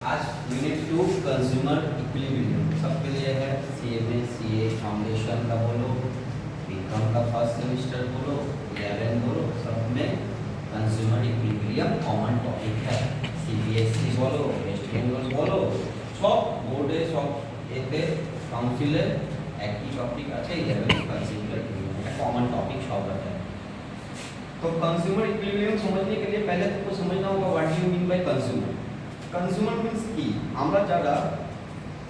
आज unit 2 consumer equilibrium सबके लिए है। सीएमए सीए फाउंडेशन का बोलो, बीकॉम का फर्स्ट सेमेस्टर बोलो, 11 बोलो, सब में कंज्यूमर इक्विलिब्रियम कॉमन टॉपिक है। सीबीएसई बोलो, वेस्ट बेंगल बोलो, सब बोर्डे सब एते काउंसिले एक ही टॉपिक আছে 11 कंज्यूमर इक्विलिब्रियम का कॉमन टॉपिक सब है। तो कंज्यूमर इक्विलिब्रियम समझने के लिए पहले तुमको समझना होगा what do you mean by consumer. Consumer means কি আমরা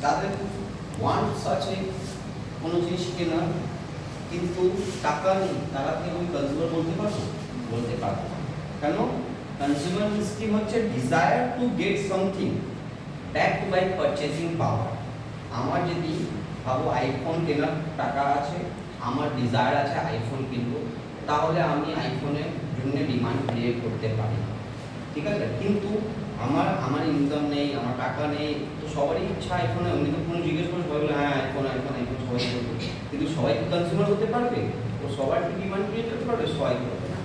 যাদের ওয়ান্ট আছে কোনো জিনিস কেনার কিন্তু টাকা নেই তারা কি আমি কনজিউমার বলতে পারবো কেন? কনজিউমার মিন্স কি হচ্ছে desire to get something backed by purchasing power. আমার যদি ভাবো আইফোন কেনার টাকা আছে, আমার ডিজায়ার আছে আইফোন কিনবো, তাহলে আমি আইফোনের জন্য ডিমান্ড ক্রিয়েট করতে পারি, ঠিক আছে। কিন্তু আমার ইনকাম নেই, আমার টাকা নেই, তো সবারই ইচ্ছা আইফোনে। উনি তো কোনো জিজ্ঞেস করে সবাই বলে হ্যাঁ আইফোন আইফোন আইফোন সবাই করবে, কিন্তু সবাই কি কনজিউমার হতে পারবে? ও সবার কি ডিমান্ড ক্রিয়েট করতে পারবে? সবাই করবে না।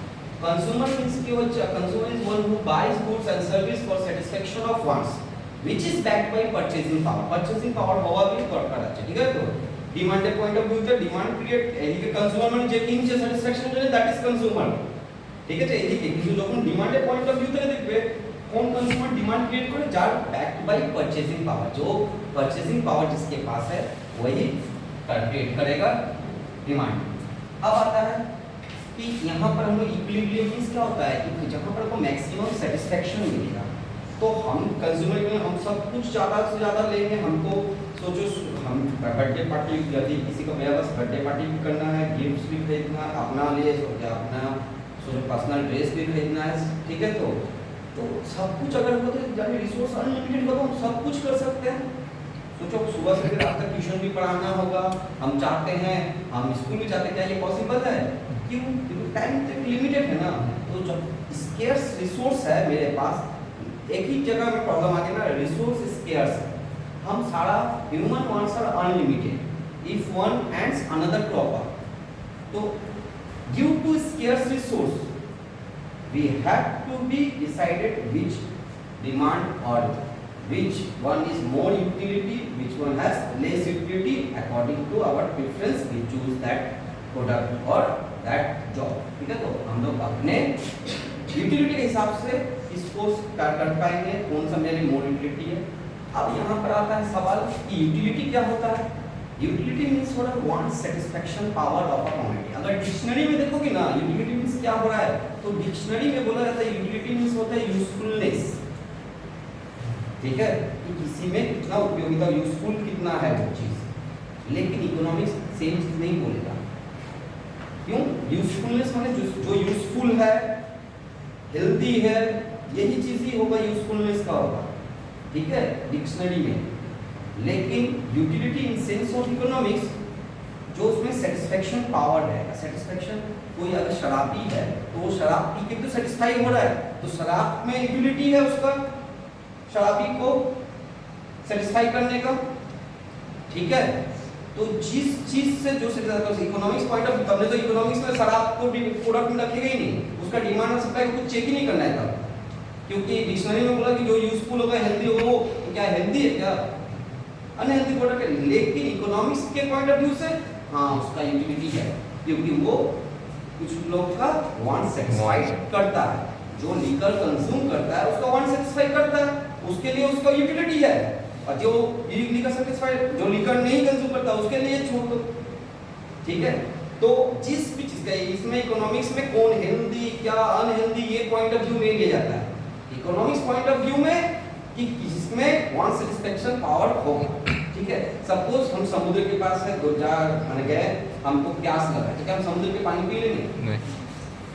কনজিউমার মিন্স কি হচ্ছে consumer is one who buys goods and service for satisfaction of wants which is backed by purchasing power। purchasing power হওয়া বেশ দরকার আছে, ঠিক আছে। তো ডিমান্ডের পয়েন্ট অফ ভিউতে ডিমান্ড ক্রিয়েট, এদিকে কনজিউমার মানে যে কিনছে স্যাটিসফ্যাকশন জন্য, দ্যাট ইজ কনজিউমার, ঠিক আছে। এদিকে কিন্তু যখন ডিমান্ডের পয়েন্ট অফ ভিউতে দেখবে कौन कंज्यूमर डिमांड क्रिएट करे jar backed by purchasing power. जो परचेजिंग पावर जिसके पास है वही क्रिएट करेगा डिमांड। अब आता है कि यहाँ पर हम इक्विलिब्रियम मींस क्या होता है कि जहाँ पर हमको मैक्सिमम सेटिस्फैक्शन मिलेगा। तो हम कंज्यूमर में हम सब कुछ ज़्यादा से ज़्यादा लेंगे। हमको सोचो हम बर्थडे पार्टी, यदि किसी को मेरा बस बर्थडे पार्टी भी करना है, गिफ्ट्स भी खरीदना है, अपना लिए अपना पर्सनल ड्रेस भी खरीदना है, ठीक है। तो सब कुछ अगर होते यानी रिसोर्स अनलिमिटेड हो तो हम सब कुछ कर सकते हैं। सोचो सुबह से रात तक ट्यूशन भी पढ़ाना होगा, हम चाहते हैं, हम स्कूल भी चाहते हैं, क्या ये पॉसिबल है? क्यों? क्योंकि टाइम तक लिमिटेड है ना। तो जब स्केर्स रिसोर्स है मेरे पास, एक ही जगह में प्रॉब्लम आ गई ना, रिसोर्स स्केर्स। हम सारा human wants are unlimited if one ends another proper. तो due to scarce resource we have to be decided which demand or which one is more utility, which one has less utility। according to our preference we choose that product or that job, ठीक है। तो हम लोग अपने utility के हिसाब से इसको कर पाएंगे कौन सा मेरे मोर यूटिलिटी है। अब यहाँ पर आता है सवाल कि यूटिलिटी क्या होता है। Utility means what want satisfaction power of a commodity. अगर डिक्शनरी में देखोगे ना यूटिलिटी मीन्स क्या हो रहा है, तो डिक्शनरी में बोला जाता है यूटिलिटी मीन्स होता है यूजफुलनेस, ठीक है, कि किसी में कितना उपयोगिता, यूजफुल कितना है वो चीज। लेकिन इकोनॉमिक्स सेम चीज नहीं बोलेगा। क्यों? यूजफुलनेस माने जो यूजफुल है, हेल्दी है, यही चीज ही होगा यूजफुलनेस का होगा, ठीक है, डिक्शनरी में। लेकिन utility in sense of economics जो उसमें सेटिस्फैक्शन पावर है। सेटिस्फैक्शन, कोई अगर शराबी है तो वो शराब पी के तो सेटिस्फाई हो रहा है, तो शराब में यूटिलिटी है उसका शराबी को सेटिस्फाई करने का, ठीक है। तो जिस चीज से जो इकोनॉमिक्स पॉइंट ऑफ, तब तो इकोनॉमिक्स में शराब को प्रोडक्ट में रखेगा ही नहीं, उसका डिमांड और सप्लाई को कुछ चेक ही नहीं करना है तब, क्योंकि डिक्शनरी में बोला कि जो यूजफुल होगा, हेल्दी होगा, वो क्या हेल्दी है क्या अनहेल्दी प्रोडक्ट है। लेकिन इकोनॉमिक्स के पॉइंट ऑफ व्यू से हाँ उसका यूटिलिटी है, क्योंकि वो कुछ लोग का वांट सेटिस्फाई करता है। जो लिकर कंज्यूम करता है उसका वांट सेटिस्फाई करता है, उसके लिए उसका यूटिलिटी है। और जो लिकर सेटिस्फाई, जो लिकर नहीं कंज्यूम करता उसके लिए छोड़ दो, ठीक है। तो जिस भी चीज का इसमें इकोनॉमिक्स में कौन हेल्दी क्या अनहेल्दी ये पॉइंट ऑफ व्यू में लिया जाता है इकोनॉमिक्स पॉइंट ऑफ व्यू में, कि किसमें वांट सेटिस्फैक्शन पावर होगा, ठीक है। सपोज हम समुद्र के पास है, दो चार मैंने गए, हमको प्यास लगा, ठीक है, हम समुद्र के पानी पी लेंगे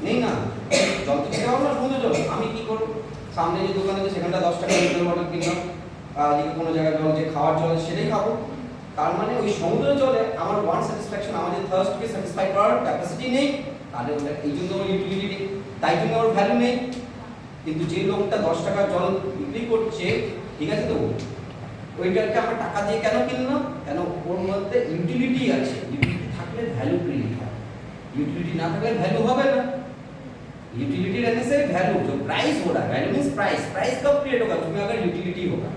नहीं ना, जल तो খেতে হবে না সমুদ্র জল। আমি কি করব, সামনে যে দোকান আছে সেখানটা 10 টাকা মিনারেল ওয়াটার কিনলাম, আর এদিকে কোনো জায়গায় জল যে খাওয়ার জল সেটাই খাবো। তার মানে ওই সমুদ্র জলে আমার ওয়ান্ট স্যাটিসফ্যাকশন, আমাদের থার্স্টকে স্যাটিসফাই করার ক্যাপাসিটি নেই, তাহলে ওটা এই জন্য ইউটিলিটি নেই, তাই জন্য ওর ভ্যালু নেই। কিন্তু যে লোকটা 10 টাকার জল বিক্রি করছে, ঠিক আছে, তো ওইটাকে আমরা টাকা দিয়ে কেন কিনলাম? কেন ওর মধ্যে ইউটিলিটি আছে। ইউটিলিটি থাকলে ভ্যালু ক্রিয়েট হয়, यूटिलिटी ना থাকলে ভ্যালু হবে না। यूटिलिटी रहने से वैल्यू जो प्राइस हो रहा है, वैल्यू मींस प्राइस, प्राइस कब क्रिएट होगा? उसमें अगर यूटिलिटी होगा।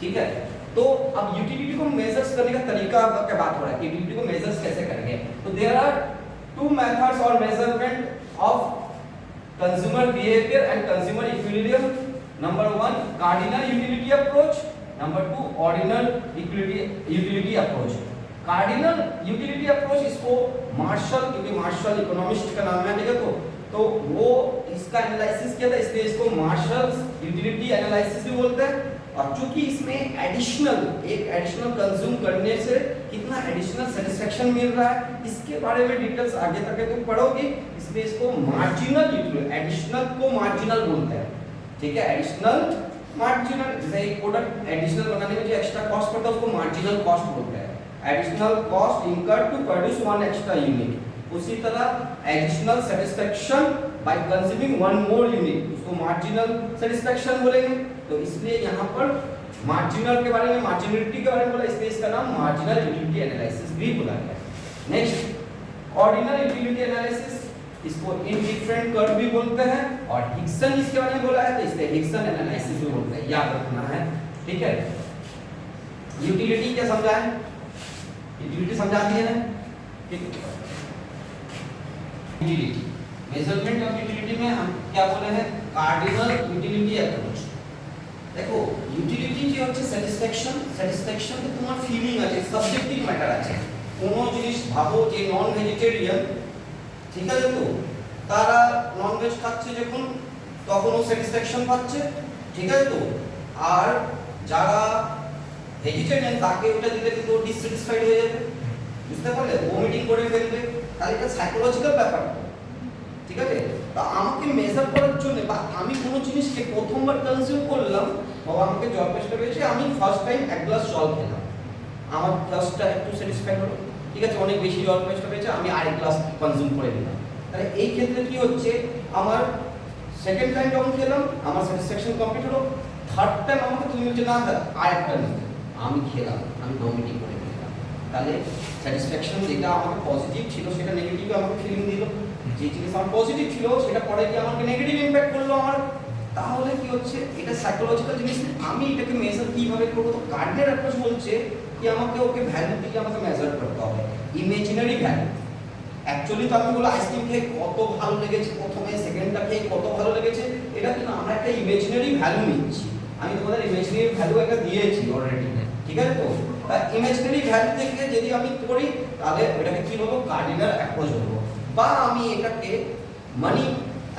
ठीक है। तो अब यूटिलिटी को मेजर्स करने का तरीका क्या बात हो रहा है कि यूटिलिटी को मेजर्स कैसे करेंगे। तो देयर आर टू मेथड्स और measurement of consumer behaviour and consumer equilibrium. Number 1 cardinal utility approach, number 2 ordinal utility approach. Cardinal utility approach इसको मार्शल, क्योंकि मार्शल इकोनॉमिस्ट का नाम है, ठीक है, तो वो इसका एनालिसिस किया था, इसलिए इसको मार्शल यूटिलिटी एनालिसिस भी बोलते हैं। और चूंकि इसमें एडिशनल कंज्यूम करने से कितना एडिशनल सेटिस्फेक्शन मिल रहा है, इसके बारे में डिटेल्स आगे तक तुम पढ़ोगे, इसलिए इसको मार्जिनल यूटिलिटी, एडिशनल को मार्जिनल बोलते हैं, ठीक है। एडिशनल मार्जिनल, जैसे एक प्रोडक्ट एडिशनल बनाने में जो एक्स्ट्रा कॉस्ट पड़ता है उसको मार्जिनल कॉस्ट बोलते हैं। Additional cost incurred to produce one extra unit. उसी तरह additional satisfaction by consuming one more unit, उसको मार्जिनल सेटिस्फेक्शन बोलेंगे। तो इसलिए यहाँ पर मार्जिनल के बारे में, मार्जिनलिटी के बारे में बोला, इसलिए इसका नाम मार्जिनल यूटिलिटी एनालिसिस भी बोला गया। नेक्स्ट ऑर्डिनल यूटिलिटी एनालिसिस, इसको इनडिफरेंट कर्व भी बोलते हैं, और हिग्सन इसके बारे में बोला है, तो इसलिए हिग्सन एनालिसिस भी बोलते हैं, याद रखना है, ठीक है। यूटिलिटी क्या समझा है, यूटिलिटी समझा दिया है, ठीक है। यूटिलिटी, मेजरमेंट ऑफ यूटिलिटी में हम क्या बोले हैं, कार्डिनल यूटिलिटी अप्रोच। देखो यूटिलिटी যে হচ্ছে স্যাটিসফ্যাকশন, স্যাটিসফ্যাকশন তো তোমার ফিলিং আছে, সাবজেক্টিভ ম্যাটার আছে। কোনো জিনিস ভাবো যে নন ভেজিটেরিয়ান, ঠিক আছে, তো তারা নন ভেজ খাচ্ছে যখন, তখন ও স্যাটিসফ্যাকশন পাচ্ছে, ঠিক আছে, তো আর যারা ভেজিটেরিয়ান তাকে ওটা দিলে কিন্তু ও ডিসস্যাটিসফাইড হয়ে যাবে, বুঝতে পারলে, ভমিটিং করে ফেলবে, তাহলে এটা সাইকোলজিক্যাল ব্যাপার, ঠিক আছে। তো আমাকে মেজার করার জন্য, বা আমি কোনো জিনিসকে প্রথমবার কনজিউম করলাম, বাবা আমাকে জল পেশটা পেয়েছে, আমি ফার্স্ট টাইম এক গ্লাস জল খেলাম, আমার ফার্স্টটা একটু স্যাটিসফাইড হলো, ঠিক আছে, অনেক বেশি জল পেশটা পেয়েছে, আমি আরেক গ্লাস কনজিউম করে নিলাম। তাহলে এই ক্ষেত্রে কি হচ্ছে, আমার সেকেন্ড টাইম যখন খেলাম আমার স্যাটিসফ্যাকশন কমপ্লিট হলো, থার্ড টাইম আমাকে তুমি বলছে না আরেকটা নিতে, আমি খেলাম, আমি ভমিটিং করে নিলাম, তাহলে স্যাটিসফ্যাকশন যেটা আমাকে পজিটিভ ছিল সেটা নেগেটিভ আমাকে ফিলিং দিল, যে জিনিস আমার পজিটিভ ছিল সেটা পরে কি আমাকে নেগেটিভ ইমপ্যাক্ট করলো আমার। তাহলে কি হচ্ছে, এটা সাইকোলজিক্যাল জিনিস। আমি এটাকে মেজার কিভাবে করব, তো কার্ডিনাল অ্যাপ্রোচ বলছে কি আমাকে ওকে ভ্যালু দিয়ে আমাকে মেজার করতে হবে, ইমাজিনারি ভ্যালু। অ্যাকচুয়ালি তো আমি বলে আইসক্রিম খেয়ে কত ভালো লেগেছে, প্রথমে সেকেন্ডটা খেয়ে কত ভালো লেগেছে, এটা কিন্তু আমরা একটা ইমাজিনারি ভ্যালু নিচ্ছি, আমি তোমাদের ইমাজিনারি ভ্যালু একটা দিয়েছি অলরেডি, ঠিক আছে। তো ইমাজিনারি ভ্যালু থেকে যদি আমি করি তাহলে এটাকে কি বলবো, কার্ডিনাল অ্যাপ্রোচ বলবো। বা আমি এটাকে মানি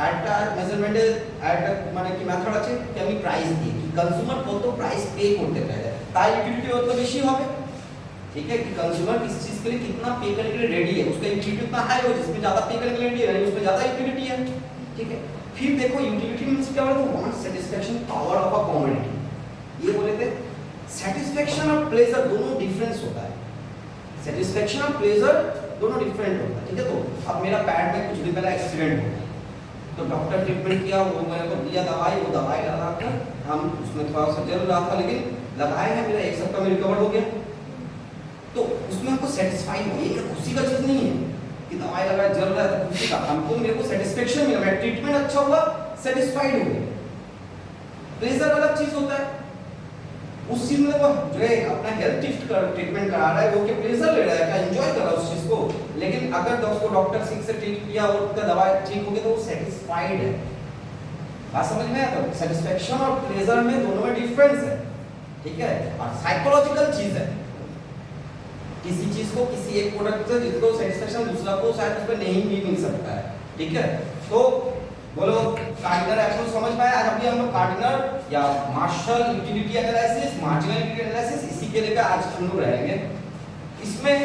একটা মেজারমেন্টের একটা মানে কি মেথড আছে कि আমি প্রাইস দিই कि कंज्यूमर কত প্রাইস পে করতে পারে, তাই यूटिलिटी তত बेसी হবে, ठीक है, कि कंज्यूमर किस चीज के लिए कितना पे करने के लिए रेडी है, उसका यूटिलिटी उतना हाई हो जिसमें ज्यादा पे करने के लिए रेडी है उसमें ज्यादा यूटिलिटी है, ठीक है। फिर देखो यूटिलिटी मींस क्या होता है, want satisfaction power of a commodity. ये बोले थे सैटिस्फैक्शन और प्लेजर दोनों डिफरेंस होता है, सैटिस्फैक्शन और प्लेजर दोनों डिफरेंट होता है, ठीक है। तो अब मेरा पैर में कुछ दिन पहले एक्सीडेंट हो गया, तो डॉक्टर ट्रीटमेंट किया, वो मेरे को दिया दवाई, वो दवाई लगाकर हम उसमें थोड़ा सा जल रहा था, लेकिन लगाए हैं, मेरा एक सप्ताह में रिकवर हो गया, तो उसमें हमको सेटिस्फाई हो, ये खुशी का चीज नहीं है कि दवाई लगाया जल रहा था, खुशी का, हमको मेरे को सेटिस्फेक्शन मिला, मेरा ट्रीटमेंट अच्छा हुआ, सेटिस्फाइड हो गया। प्लेजर अलग चीज होता है, उस चीज में वो जो है अपना हेल्थ ट्रीटमेंट करा रहा है, वो के प्लेजर ले रहा है, क्या एंजॉय कर रहा है उस चीज को, लेकिन अगर उसको डॉक्टर ठीक से ट्रीट किया और उसका दवाई ठीक हो गई तो वो सेटिस्फाइड है। बात समझ में आया, तो सेटिस्फेक्शन और प्लेजर में दोनों में डिफरेंस है, ठीक है। और साइकोलॉजिकल चीज है, किसी चीज को किसी एक प्रोडक्ट से जिसको सेटिस्फेक्शन दूसरा को शायद उसमें नहीं भी मिल सकता है, ठीक है। तो बोलो कार्डिनल अप्रोच समझ पाए। आज अभी हम लोग कार्डिनल या Marshall utility analysis, marginal utility analysis, इसी के लेकर आज हम लोग रहेंगे। इसमें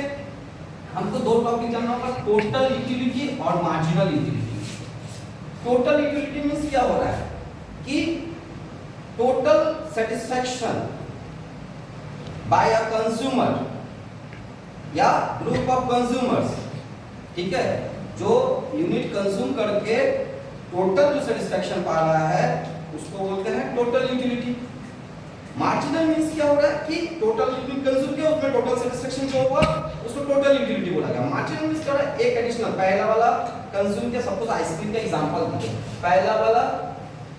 हमको दो टॉपिक जानना होगा, टोटल यूटिलिटी और marginal utility. Total utility means क्या हो रहा है कि total satisfaction by a consumer या ग्रुप ऑफ कंज्यूमर्स, ठीक है, जो यूनिट कंज्यूम करके टोटल जो सेटिस्फैक्शन पा रहा है उसको बोलते हैं टोटल यूटिलिटी। मार्जिनल मींस क्या हो रहा है कि टोटल यूनिट कंज्यूम किया, उसमें टोटल सेटिस्फैक्शन जो हुआ उसको टोटल यूटिलिटी बोला गया। मार्जिनल मींस क्या हो रहा है, एक एडिशनल, पहला वाला कंज्यूम किया, सपोज आइसक्रीम का एग्जांपल दिए, पहला वाला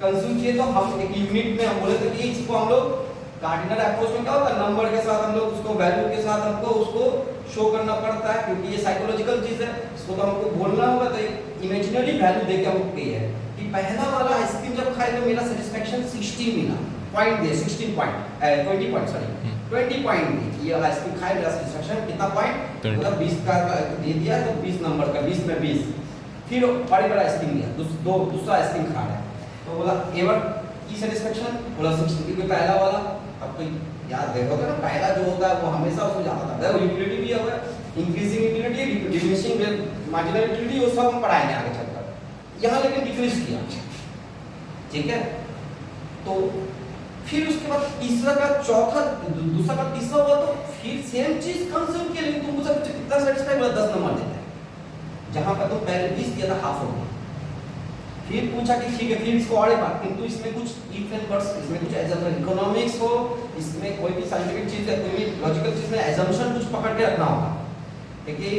कंज्यूम किए तो हम एक यूनिट में हम बोले थे कि इसको हम लोग कार्डिनल अप्रोच में क्या होता है, नंबर के साथ हम लोग उसको वैल्यू के साथ हमको उसको शो करना पड़ता है, क्योंकि ये साइकोलॉजिकल चीज है, इसको तो हमको बोलना होगा, तो एक इमेजिनरी वैल्यू देके हमको कही है कि पहला वाला आइसक्रीम जब खाए तो मेरा सेटिस्फेक्शन 60 मिला, पॉइंट दिया 16 पॉइंट 20 पॉइंट सॉरी 20 पॉइंट दी, ये वाला आइसक्रीम खाए मेरा सेटिस्फेक्शन कितना पॉइंट, मतलब 20 का दे दिया तो 20 नंबर का 20 में 20, फिर बड़ी बड़ा आइसक्रीम दिया, दूसरा आइसक्रीम खा रहा है तो बोला एवर की सेटिस्फेक्शन बोला 60, क्योंकि पहला वाला, अब तो याद देखोगे ना पहला जो होता है वो हमेशा उसमें ज्यादा था, वो यूटिलिटी भी है, increasing utility, diminishing marginal utility, वो सब हम पढ़ाएंगे आगे चलकर, यहाँ लेकिन डिक्रीज किया, ठीक है। तो फिर उसके बाद तीसरा का चौथा, दूसरा का तीसरा हुआ तो फिर सेम चीज कंज्यूम किया, लेकिन तुम मुझसे कितना सेटिस्फाई हुआ, 10 नंबर देता है, जहां पर तुम पहले 20 दिया था हाफ हो गया, फिर पूछा कि ठीक है फिर इसको और एक बार, किंतु इसमें कुछ इफ एंड बट्स, इसमें कुछ एग्जाम्पल इकोनॉमिक्स हो, इसमें कोई भी साइंटिफिक चीज है, कोई भी लॉजिकल चीज में एजम्पशन कुछ पकड़ के रखना होगा, देखिए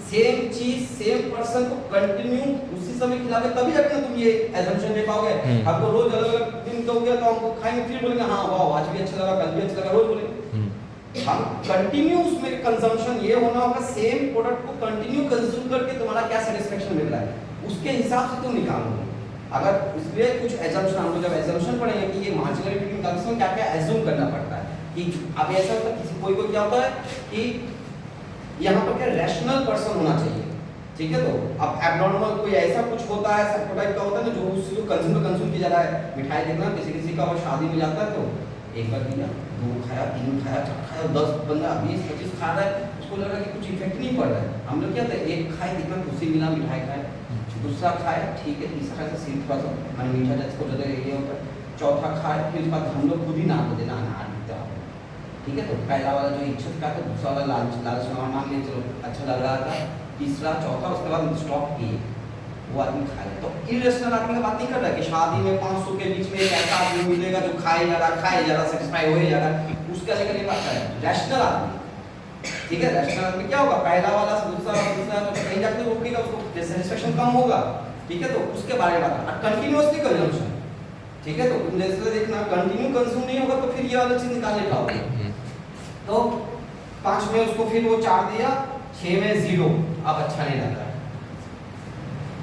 सेम चीज सेम पर्सन को कंटिन्यू उसी समय खिलाओगे तभी जाके ना तुम ये एजम्पशन दे पाओगे, आपको रोज अलग अलग दिन दोगे तो हमको खाएंगे फिर बोलेंगे हाँ वाह आज भी अच्छा लगा कल भी अच्छा लगा, रोज बोलेंगे, हम कंटिन्यू उसमें कंजम्पशन ये होना होगा, सेम प्रोडक्ट को कंटिन्यू कंज्यूम करके तुम्हारा क्या सेटिस्फेक्शन मिल रहा है उसके हिसाब से तुम निकालोगे। अगर इसलिए कुछ एजम्पशन, हम लोग जब एजम्पशन पढ़ेंगे कि ये मार्जिनल यूटिलिटी निकालने में क्या क्या एज्यूम करना पड़ता है, कि अब ऐसा होता है किसी कोई क्या होता है कि यहाँ पर क्या रैशनल पर्सन होना चाहिए, ठीक है। तो अब एब्नॉर्मल कोई ऐसा कुछ होता है, सब टाइप का होता है ना जो उसको कंज्यूम किया जा रहा है, मिठाई देखना किसी का और शादी में जाता है तो एक बार दिया, 2 खाया, 3 खाया, 4 खाया, 10 15 20 25 खा रहा है, उसको लग रहा है कि कुछ इफेक्ट नहीं पड़ रहा है, हम लोग क्या होता है एक खाए कितना खुशी मिला मिठाई खाए, दूसरा खाए ठीक है, तीसरा खाए सिर्फ थोड़ा सा मान मीठा जैसे को ज़्यादा ये होता है, चौथा खाए फिर उसके बाद हम लोग खुद ही नाम देना देते हैं, ठीक है। तो पहला वाला जो इच्छा का था, दूसरा वाला लालच मान लिए चलो अच्छा लग रहा था, तीसरा चौथा, उसके बाद स्टॉप किए, वो आदमी खाए, तो इरेशनल आदमी का बात नहीं कर रहा है कि शादी में 500 के बीच में एक ऐसा आदमी मिलेगा जो खाए जा रहा सेटिस्फाई हो जा रहा, उसका लेकर ये बात कर रहा है रैशनल आदमी, ठीक है। रैशनल आदमी क्या होगा, पहला वाला दूसरा तो कहीं जाके रोकेगा, उसको सेटिस्फेक्शन कम होगा, ठीक है। तो उसके बारे में बात कंटिन्यूअसली कंजम्पशन, ठीक है। तो तुम जैसे देखना कंटिन्यू कंज्यूम नहीं होगा तो फिर ये वाला चीज निकाल ले पाओगे, तो 5 में उसको फिर वो 4 दिया, 6 में 0, अब अच्छा नहीं लग रहा है,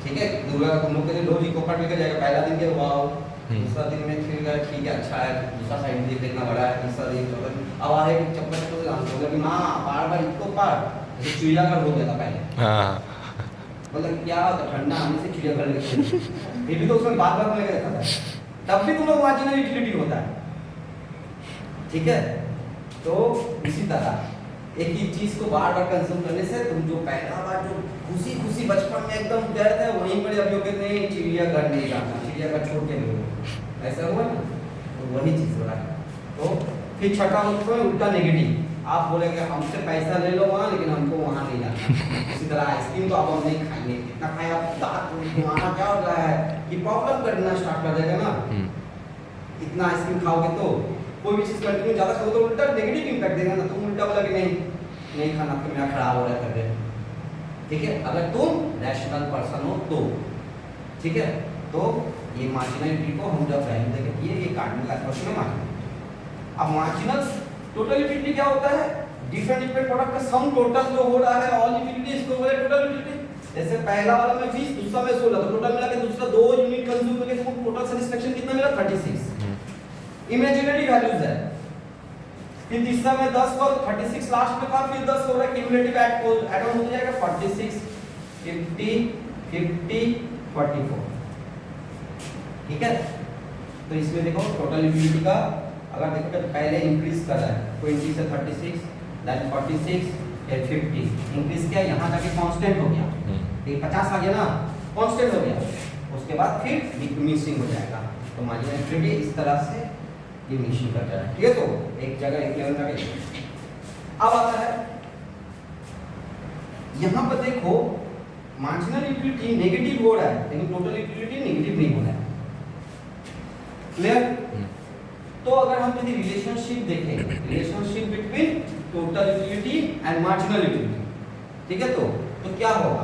ठीक है। दूसरा तुम लोग के लिए लॉजिक को पढ़ के जाएगा, पहला दिन के वाओ, दूसरा दिन में फिर ठीक है अच्छा है, दूसरा साइड देख देखना बड़ा है, तीसरा दिन चौथा, अब आए चप्पल चप्पल से होगा कि माँ बार बार इसको पार, जैसे चिड़ियाघर हो गया था पहले, मतलब क्या होता ठंडा आने से चिड़ियाघर लेके ये भी तो उसमें बात बात में लगे रहता था, तब भी तुम लोग मार्जिनल यूटिलिटी होता है, ठीक है। तो इसी तरह एक ही चीज को बार बार कंज्यूम करने से तुम जो पहला बार जो खुशी खुशी बचपन में एकदम गए थे वहीं पर अभी होके नहीं चिड़ियाघर नहीं जाना, चिड़ियाघर छोड़ के नहीं, ऐसा हुआ ना, तो वही चीज हो रहा है। तो फिर छठा उसमें उल्टा नेगेटिव, आप बोलेंगे हमसे पैसा ले लो वहाँ लेकिन हमको वहाँ नहीं जाना, इसी तरह आइसक्रीम तो अब हम नहीं खाएंगे, इतना खाए आप दांत वहाँ क्या हो रहा है कि प्रॉब्लम करना स्टार्ट कर देगा ना, इतना आइसक्रीम खाओगे तो कोई भी चीज कंटिन्यू ज्यादा खाओ तो उल्टा नेगेटिव इंपैक्ट देगा ना, तुम उल्टा बोला कि नहीं खाना तो मेरा खराब हो रहा है करके, ठीक है। अगर तुम रैशनल पर्सन हो तो, ठीक है। तो ये मार्जिनल यूटिलिटी को हम जब वैल्यू देके किए ये कार्डिनल अप्रोच में मार्जिनल। अब मार्जिनल टोटल यूटिलिटी क्या होता है, डिफरेंट प्रोडक्ट का सम टोटल जो हो रहा है ऑल यूटिलिटी इसको बोले टोटल यूटिलिटी। जैसे पहला वाला में 20 दूसरा में 16 तो टोटल मिला के दूसरा 2 यूनिट कंज्यूम करके तुमको टोटल सेटिस्फेक्शन कितना मिला 36, इमेजिनरी वैल्यूज है। फिर तीसरा में 10 और 36 लास्ट में था, फिर 10 हो रहा है क्यूमुलेटिव ऐड ऑन हो जाएगा 46 50 50 44, ठीक है। तो इसमें देखो टोटल यूटिलिटी का अगर देखो तो पहले इंक्रीज कर रहा है 20 से 36 देन 46 फिर 50, इंक्रीज किया यहाँ तक कांस्टेंट हो गया, ये 50 आ गया ना कांस्टेंट हो गया, उसके बाद फिर डिक्रीजिंग हो जाएगा। तो मार्जिनल यूटिलिटी इस तरह से डिक्रीजिंग करता है, ठीक है। तो एक जगह एक लेवल तक। अब आता है यहाँ पर देखो मार्जिनल यूटिलिटी नेगेटिव हो रहा है लेकिन टोटल यूटिलिटी नेगेटिव नहीं हो रहा है, क्लियर। तो अगर हम यदि रिलेशनशिप देखें, relationship between total utility and marginal utility, ठीक है। तो क्या होगा,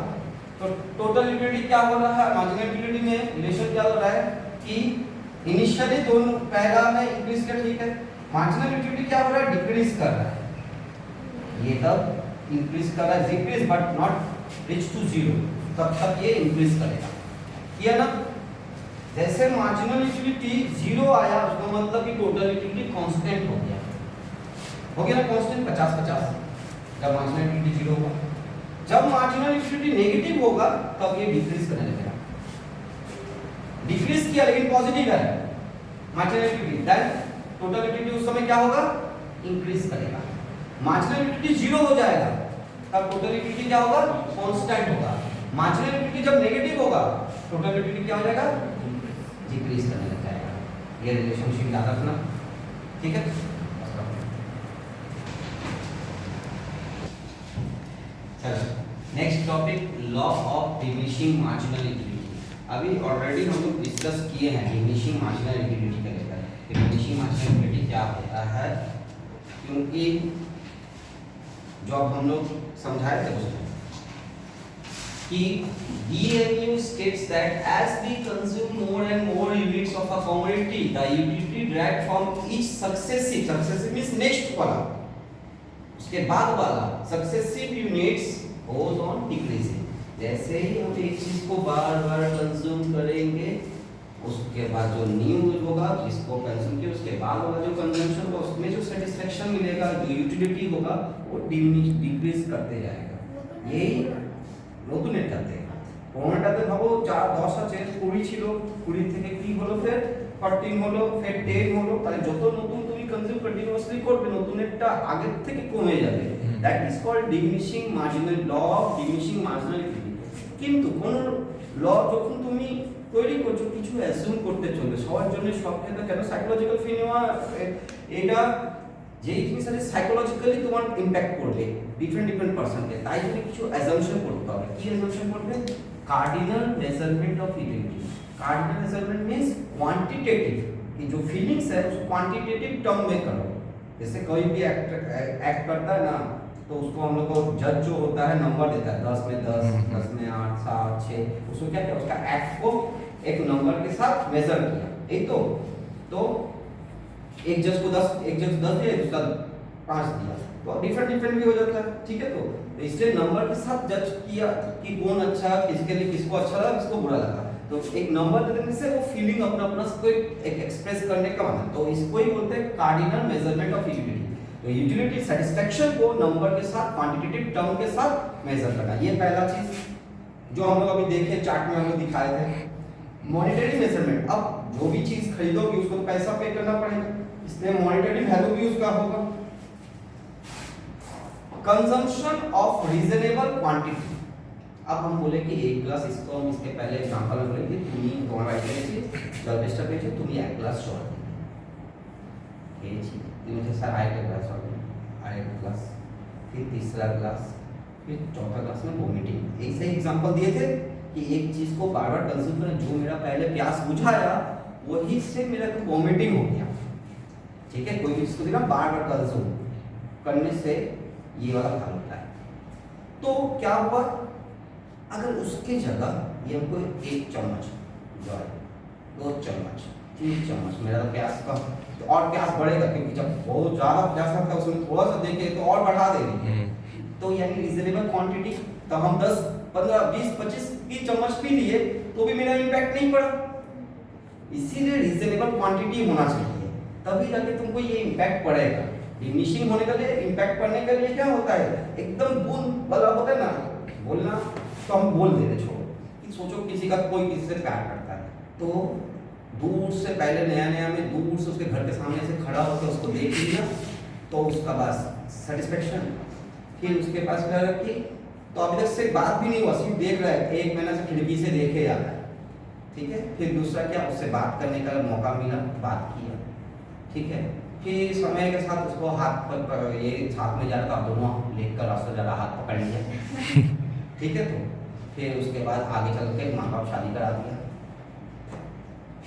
तो टोटल यूटिलिटी क्या हो रहा है, मार्जिनल यूटिलिटी में रिलेशन क्या हो रहा है कि इनिशियली दोनों पहला में इंक्रीज किया, ठीक है, मार्जिनल यूटिलिटी क्या हो रहा है, डिक्रीज कर रहा है। ये तब इंक्रीज कर रहा है, decrease but not reach to zero, तब तक ये इंक्रीज करेगा। किया ना? जैसे मार्जिनल यूटिलिटी जीरो आया उसका मतलब कि टोटल यूटिलिटी कांस्टेंट हो गया ना, कांस्टेंट 50-50 जब मार्जिनल यूटिलिटी जीरो होगा। जब मार्जिनल यूटिलिटी नेगेटिव होगा तब ये डिक्रीज करने लगेगा। डिक्रीज किया लेकिन पॉजिटिव है marginal utility, then total utility उस समय क्या होगा, इंक्रीज करेगा। मार्जिनल यूटिलिटी जीरो हो जाएगा तब टोटल यूटिलिटी क्या होगा, कांस्टेंट होगा। मार्जिनल यूटिलिटी जब नेगेटिव होगा टोटल यूटिलिटी क्या हो जाएगा, डिक्रीज करने लग जाएगा। ये रिलेशनशिप याद रखना, ठीक है। चलो next topic, law of diminishing marginal utility. अभी ऑलरेडी हम लोग डिस्कस किए हैं डिमिनिशिंग मार्जिनल यूटिलिटी का लेकर। डिमिनिशिंग मार्जिनल यूटिलिटी क्या होता है, क्योंकि जो अब हम लोग समझाए थे उसमें कि DMU states that as we consume more and more units of a commodity, the utility derived from each successive means next वाला, उसके बाद वाला successive units goes on decreasing। जैसे ही हम एक चीज को बार बार कंज्यूम करेंगे उसके बाद जो न्यू होगा जिसको कंज्यूम किया उसके बाद वाला जो कंजम्पशन होगा उसमें जो सेटिस्फेक्शन मिलेगा, जो यूटिलिटी होगा वो डिक्रीज करते जाएगा। यही নতুন এটাতে পুরোনোটাতে ভাবো 4-10 আছে 20 ছিল, 20 থেকে কি হলো, ফের 14 হলো, ফের 10 হলো, তাহলে যত নতুন তুমি কনজিউম কন্টিনিউয়াসলি করবে নতুনেরটা আগের থেকে কমে যাবে। That is called diminishing marginal law of diminishing marginality. কিন্তু কোন ল যখন তুমি তৈরি করছো কিছু অ্যাজিউম করতে চলবে সবার জন্য সব ক্ষেত্রে, কেন সাইকোলজিক্যাল ফিনোয়া এটা যেই জিনিস আছে সাইকোলজিক্যালি তোমার ইমপ্যাক্ট করবে ডিফারেন্ট পারসনকে, তাই জন্য কিছু অ্যাজাম্পশন করতে হবে। কি অ্যাজাম্পশন করবে, cardinal measurement of utility. Cardinal measurement means quantitative, कि जो फीलिंग्स है उसको क्वांटिटेटिव टर्म में करो। जैसे कोई भी एक्ट करता है ना तो उसको हम लोग को जज जो होता है नंबर देता है 10 में 10, 10 में 8, 7, 6, उसको क्या किया, उसका एक्ट को एक नंबर के साथ मेजर किया। एक तो एक जज को 10 दिया, दूसरा 5 दिया, तो डिफरेंट भी हो जाता है, ठीक है। तो इसलिए नंबर के साथ जज किया कि कौन अच्छा, किसके लिए किसको अच्छा लगा किसको बुरा लगा, तो एक नंबर दे देने से वो फीलिंग अपना को एक एक्सप्रेस करने का मतलब, तो इसको ही बोलते हैं कार्डिनल मेजरमेंट ऑफ यूटिलिटी। तो यूटिलिटी सेटिस्फेक्शन को नंबर के साथ क्वांटिटेटिव टर्म के साथ मेजर करना, ये पहला चीज जो हम लोग अभी देखे चार्ट में हम लोग दिखाए थे। मॉनेटरी मेजरमेंट, अब जो भी चीज खरीदोगे उसको पैसा पे करना पड़ेगा, इसलिए मॉनेटरी वैल्यू भी उसका होगा। कंजम्पशन ऑफ रीजनेबल क्वांटिटी, अब हम बोले कि एक ग्लास, इसको हम इसके पहले एग्जांपल में बोलेंगे तुम्ही तुम्हारा ऐसे जलबेस्टर पे जो तुम्ही एक ग्लास शॉट ये चीज मुझे सर आए के ग्लास और एक ग्लास, फिर तीसरा ग्लास, फिर चौथा ग्लास में वोमिटिंग। ऐसे एग्जांपल दिए थे कि एक चीज को बार-बार कंज्यूम करना, जो मेरा पहले प्यास बुझाया वही से मेरा वोमिटिंग हो गया, ठीक है। कोई भी चीज को देना बार-बार कंज्यूम करने से ये वाला हाल होता है। तो क्या हुआ, अगर उसके जगह ये हमको 1 चम्मच जो है 2 चम्मच 3 चम्मच, मेरा तो प्यास का तो और प्यास बढ़ेगा, क्योंकि जब बहुत ज़्यादा प्यास लगता है उसमें थोड़ा सा देंगे तो और बढ़ा देंगे, तो यानी रिजनेबल क्वांटिटी, तो हम 10, 15, 20, 25 30 चम्मच पी लिए तो भी मेरा इम्पैक्ट नहीं पड़ा। इसीलिए रिजनेबल क्वांटिटी होना चाहिए, तभी जाके तुमको ये इम्पैक्ट पड़ेगा। डिमिनिशिंग होने के लिए, इम्पैक्ट करने के लिए क्या होता है, एकदम बूंद वाला होता है ना बोलना, तो हम बोल देते छोड़ो कि सोचो किसी का कोई किसी से प्यार करता है, तो दूर से पहले नया में दूर से उसके घर के सामने से खड़ा होकर उसको देख लिया तो उसका बस सेटिस्फेक्शन, फिर उसके पास क्या रखी, तो अभी तक से बात भी नहीं हुआ, सिर्फ देख रहा है, 1 महीना से खिड़की से देखे जा रहा है, ठीक है। फिर दूसरा क्या, उससे बात करने का मौका मिला, बात किया, ठीक है। फिर समय के साथ उसको हाथ पर ये साथ में जा रहा था, दोनों लेकर रास्ता जा रहा, हाथ पकड़ लिया, ठीक है। तो फिर उसके बाद आगे चल के माँ बाप शादी करा दिया,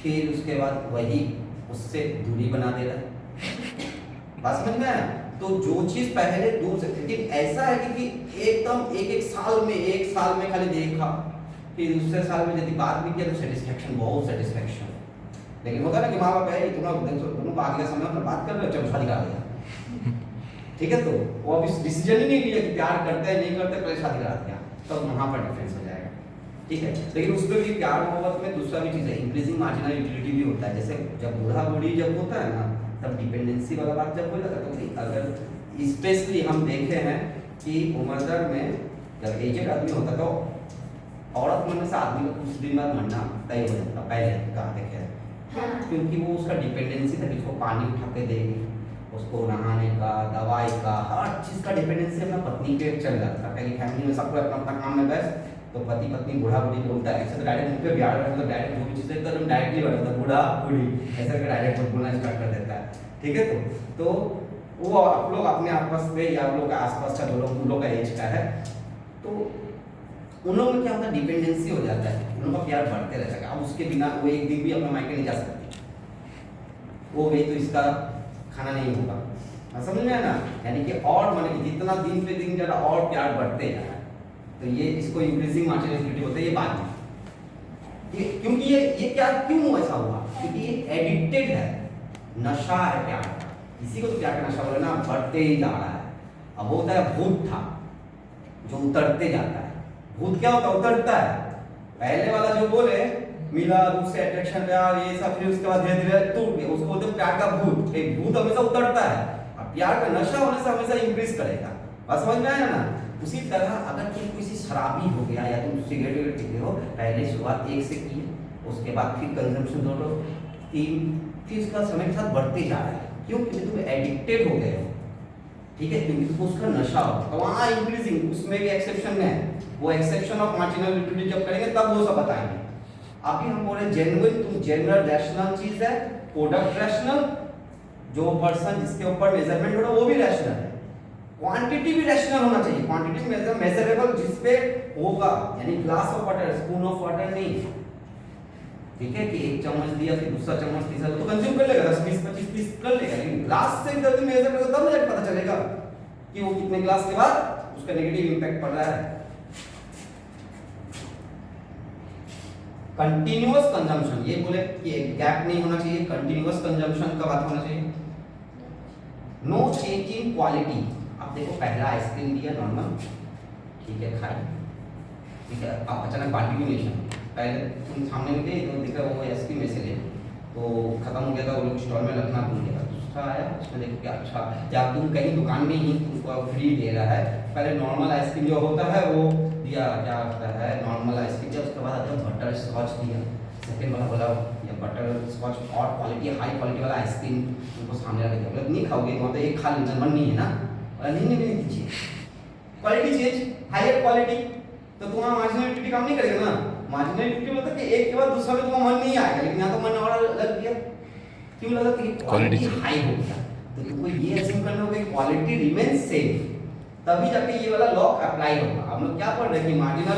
फिर उसके बाद वही उससे दूरी बना दे रहा है, बात समझ में आया। तो जो चीज पहले दूर से, लेकिन ऐसा है कि एकदम एक साल में खाली देखा, फिर दूसरे साल में यदि बात भी किया तो सेटिस्फेक्शन, बहुत सेटिस्फेक्शन, लेकिन होता है ना कि माँ बाप है दोनों को आगे का समय में बात कर रहे हो, चलो शादी करा दिया, ठीक है। तो वो अब इस डिसीजन ही नहीं लिया कि प्यार करते हैं नहीं करते, पहले शादी करा दिया, तब तो वहाँ पर डिफरेंस हो जाएगा, ठीक है। लेकिन उसमें भी प्यार मोहब्बत में दूसरा भी चीज़ है, इंक्रीजिंग मार्जिनल यूटिलिटी भी होता है। जैसे जब बूढ़ा बूढ़ी जब होता है ना, तब डिपेंडेंसी वाला बात जब हो जाता है, तो अगर स्पेशली हम देखे हैं कि उम्र दर में जब एजेड आदमी होता है तो औरत मरने से आदमी का कुछ दिन बाद मरना तय हो जाता है, पहले कहा देखे हैं, क्योंकि वो उसका डिपेंडेंसी था कि उसको पानी उठा के देगी, उसको नहाने का, दवाई का, हर चीज़ का डिपेंडेंसी अपना पत्नी पे चल जाता है। कहीं फैमिली में सबको अपना अपना काम में व्यस्त, तो पति पत्नी बूढ़ा बूढ़ी बोलता है, ऐसे तो डायरेक्ट मुंह पे ब्याह मतलब डायरेक्ट जो भी चीज़ एकदम डायरेक्टली बोलता है बूढ़ा बूढ़ी, ऐसा करके डायरेक्ट बोलना स्टार्ट कर देता है, ठीक है। तो वो आप लोग अपने आपस में या आप लोग का आसपास का जो लोग उन लोग का एज का है, तो उन लोगों में क्या होता है, डिपेंडेंसी हो जाता है, उन लोगों का प्यार बढ़ते रहता है। अब उसके बिना वो एक दिन भी अपना मायके नहीं जा सकती, वो गई तो इसका खाना नहीं होगा, समझ में आया ना। यानी कि और माने कि जितना दिन पे दिन ज़्यादा और प्यार बढ़ते जा रहा है, तो ये इसको इंक्रीजिंग मार्जिनल यूटिलिटी होता है, ये बात है। क्योंकि ये क्या क्यों ऐसा हुआ, क्योंकि ये एडिक्टेड है, नशा है प्यार का, इसी को तो प्यार का नशा बोले ना, बढ़ते ही जा रहा है। अब होता है भूत था जो उतरते जाता है, भूत क्या होता है, उतरता है। पहले वाला जो बोले मिला दूसरे अट्रैक्शन प्यार ये सब, फिर उसके बाद धीरे धीरे टूट गया, उसको बोलते प्यार का भूत। एक भूत हमेशा उतरता है, अब प्यार का नशा होने से हमेशा इंक्रीज करेगा, बस समझ में आया ना। उसी तरह अगर तुम किसी शराबी हो गया या तुम सिगरेट वगैरह पीते हो, पहले शुरुआत 1 से की, उसके बाद फिर कंजम्पशन 2 3, फिर इसका समय के साथ बढ़ते जा रहा है, क्यों, क्योंकि तुम एडिक्टेड हो गए हो, ठीक है, क्योंकि तुमको उसका नशा हो। तो वहाँ इंक्रीजिंग, उसमें भी एक्सेप्शन है, वो एक्सेप्शन ऑफ मार्जिनल यूटिलिटी जब करेंगे तब वो सब बताएंगे। अभी हम बोले जेन्युइन, तुम जनरल रैशनल चीज है, प्रोडक्ट रैशनल, जो पर्सन जिसके ऊपर मेजरमेंट हो रहा है वो भी रैशनल है, क्वांटिटी भी रैशनल होना चाहिए, क्वांटिटी मेजरेबल जिस पे होगा, यानी glass of water, spoon of water नहीं, ठीक है, कि 1 चम्मच दिया फिर दूसरा चम्मच तीसरा, तो कंज्यूम कर लेगा 10 20 25 30 कर लेगा, लेकिन ग्लास से जब मेजर करोगे तब मुझे पता चलेगा कि वो कितने ग्लास के बाद उसका नेगेटिव इंपैक्ट पड़ रहा है। कंटिन्यूअस कंजम्पशन, ये बोले कि गैप नहीं होना चाहिए, कंटिन्यूअस कंजम्पशन का बात होना चाहिए। नो चेंज इन क्वालिटी, अब देखो पहला आइसक्रीम दिया नॉर्मल, ठीक है, खाई, ठीक है, अब अचानक क्वांटिटी, पहले तुम सामने में गए तो दिख रहा वो आइसक्रीम ऐसे ले, तो खत्म हो गया था, वो लोग स्टॉल में रखना भूल गया, दूसरा आया उसमें देखो कि अच्छा, या तुम कहीं दुकान में ही तुमको फ्री दे रहा है, पहले नॉर्मल आइसक्रीम जो होता है वो दिया, क्या होता है नॉर्मल आइसक्रीम दिया, उसके बाद आता है बटर स्कॉच दिया, सेकंड वाला बोला या बटर स्कॉच और क्वालिटी हाई क्वालिटी वाला आइसक्रीम तुमको सामने रख दिया, मतलब नहीं खाओगे तो एक खा लेना, मन नहीं है ना, नहीं दीजिए, क्वालिटी चेंज, हायर क्वालिटी, तो तुम्हारा मार्जिनल यूटिलिटी काम नहीं करेगा ना। मार्जिनल यूटिलिटी मतलब कि एक के बाद दूसरा में तुम्हारा मन नहीं आएगा, लेकिन यहाँ तो मन और लग गया, क्यों लगा कि क्वालिटी हाई हो गया, तो तुमको ये एज्यूम करना होगा कि क्वालिटी रिमेन सेम, तभी जाके ये वाला लॉ अप्लाई होगा। हम लोग क्या पढ़ रहे हैं कि मार्जिनल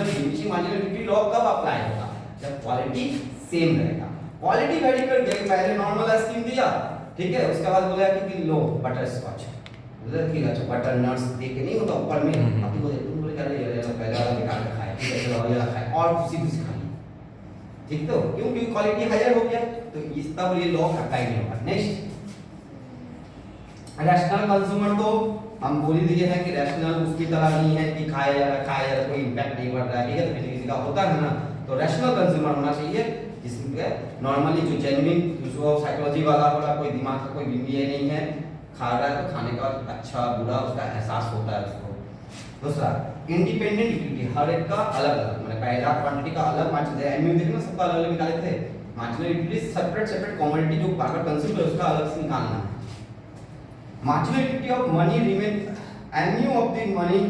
यूटिलिटी लॉ कब अप्लाई होगा, जब क्वालिटी सेम रहेगा। क्वालिटी वेरी कर दिया, पहले नॉर्मल आइसक्रीम दिया, ठीक है, उसके बाद बोला कि लो बटर स्कॉच, ठीक है, बटर नट्स दे के नहीं होता ऊपर में, अभी बोले तुम बोले क्या ये पहले वाला बेकार का खाया, ठीक है, चलो वाला खाया और खुशी खुशी खा ली, ठीक, तो क्यों, क्योंकि क्वालिटी हायर हो गया, तो इस तब ये लॉ अप्लाई नहीं होगा। नेक्स्ट रैशनल कंज्यूमर, तो हम बोल ही दिए हैं कि रैशनल उसकी तरह नहीं है कि खाया जा रहा कोई इंपैक्ट नहीं पड़ रहा है, ठीक है, तो किसी किसी का होता है ना, तो रैशनल कंज्यूमर होना चाहिए जिसमें नॉर्मली जो जेन्युइन जो साइकोलॉजी वाला होगा, कोई दिमाग का कोई बीमारी नहीं है, खा रहा है तो खाने का अच्छा बुरा उसका एहसास होता है उसको। दूसरा इंडिपेंडेंट यूटिलिटी, हर एक का अलग अलग, मैंने पहला क्वांटिटी का अलग मार्जिन एमयू देखना सबका अलग अलग निकाले थे, मार्जिनल यूटिलिटी सेपरेट कमोडिटी जो बार बार कंज्यूम कर उसका अलग से निकालना है। Marginal utility of money remain, MU of the money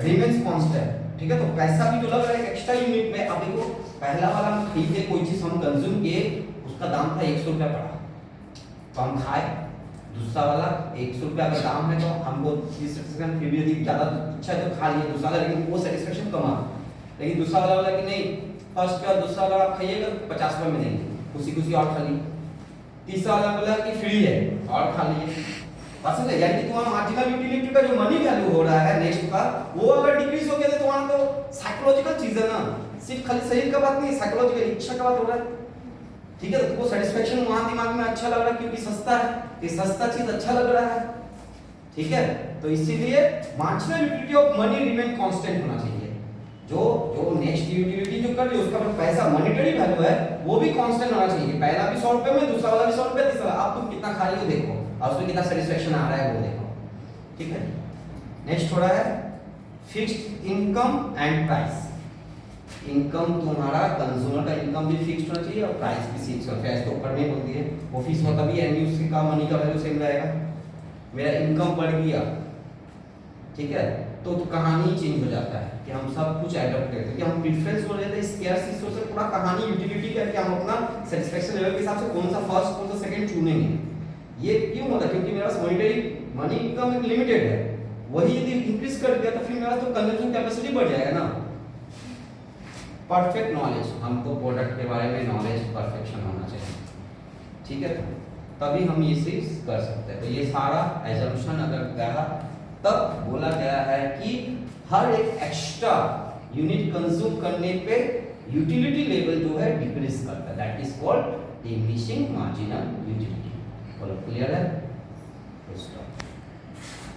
remains constant, ठीक है, तो पैसा भी जो लग रहा है एक्स्ट्रा यूनिट में, अब देखो पहला वाला हम खरीदे कोई चीज हम कंज्यूम किए, उसका दाम था 100 रुपया पड़ा, तो हम खाए, दूसरा वाला 100 रुपया का दाम है तो हमको 30% फिर भी यदि ज़्यादा अच्छा है तो खा लिए दूसरा वाला, लेकिन वो सेटिस्फेक्शन कम आ, लेकिन दूसरा वाला बोला कि नहीं फर्स्ट का दूसरा वाला आप खाइएगा 50 रुपये में देंगे, खुशी खुशी और खा लिए, तीसरा वाला बोला कि फ्री है और खा लिए, पसंद है, यानी कि तुम्हारा मार्जिनल यूटिलिटी का जो मनी वैल्यू हो रहा है नेक्स्ट का, वो अगर डिक्रीज हो गया तो वहाँ तो साइकोलॉजिकल चीज़ है ना, सिर्फ खाली शरीर का बात नहीं, साइकोलॉजिकल इच्छा का बात हो रहा है, ठीक है, तो वो सेटिस्फेक्शन वहां दिमाग में अच्छा लग रहा है क्योंकि सस्ता है, ये सस्ता चीज अच्छा लग रहा है। ठीक है, तो इसीलिए marginal utility of money remain constant होना चाहिए। जो नेक्स्ट यूटिलिटी जो कर रही है उसका जो पैसा मॉनेटरी वैल्यू है वो भी कांस्टेंट होना चाहिए। पहला भी 100 रुपए में, दूसरा वाला भी 100 रुपए, तीसरा। अब तुम कितना खा रही हो देखो और उसमें कितना सेटिस्फेक्शन आ रहा है वो देखो। ठीक है, नेक्स्ट हो रहा है fixed income and price. Income तुम्हारा कंज्यूमर का इनकम भी फिक्स्ड होना चाहिए और प्राइस भी फिक्स होना चाहिए। तो ऊपर में बोलती है ऑफिस में तभी एंड यूज का मनी का वैल्यू सेम रहेगा। मेरा इनकम बढ़ गया, ठीक है, तो कहानी चेंज हो जाता है कि हम सब कुछ एडॉप्ट करते हैं कि हम प्रेफरेंस हो जाते हैं स्केर्स रिसोर्स से पूरा कहानी यूटिलिटी करके हम अपना सेटिस्फेक्शन लेवल के हिसाब से कौन सा फर्स्ट कौन सा सेकंड चुनेंगे। ये क्यों होता है? क्योंकि मेरा मॉनेटरी मनी इनकम लिमिटेड है, वही यदि इंक्रीज कर दिया तो फिर मेरा तो कंजम्पशन कैपेसिटी बढ़ जाएगा ना। परफेक्ट नॉलेज, हमको प्रोडक्ट के बारे में नॉलेज परफेक्शन होना चाहिए। ठीक है, तभी हम ये चीज कर सकते हैं। तो ये सारा एजम्पशन अगर गया तब बोला गया है कि हर एक एक्स्ट्रा यूनिट कंज्यूम करने पे यूटिलिटी लेवल जो है डिक्रीज करता है, that is called diminishing marginal utility. बोलो क्लियर है? स्टॉप।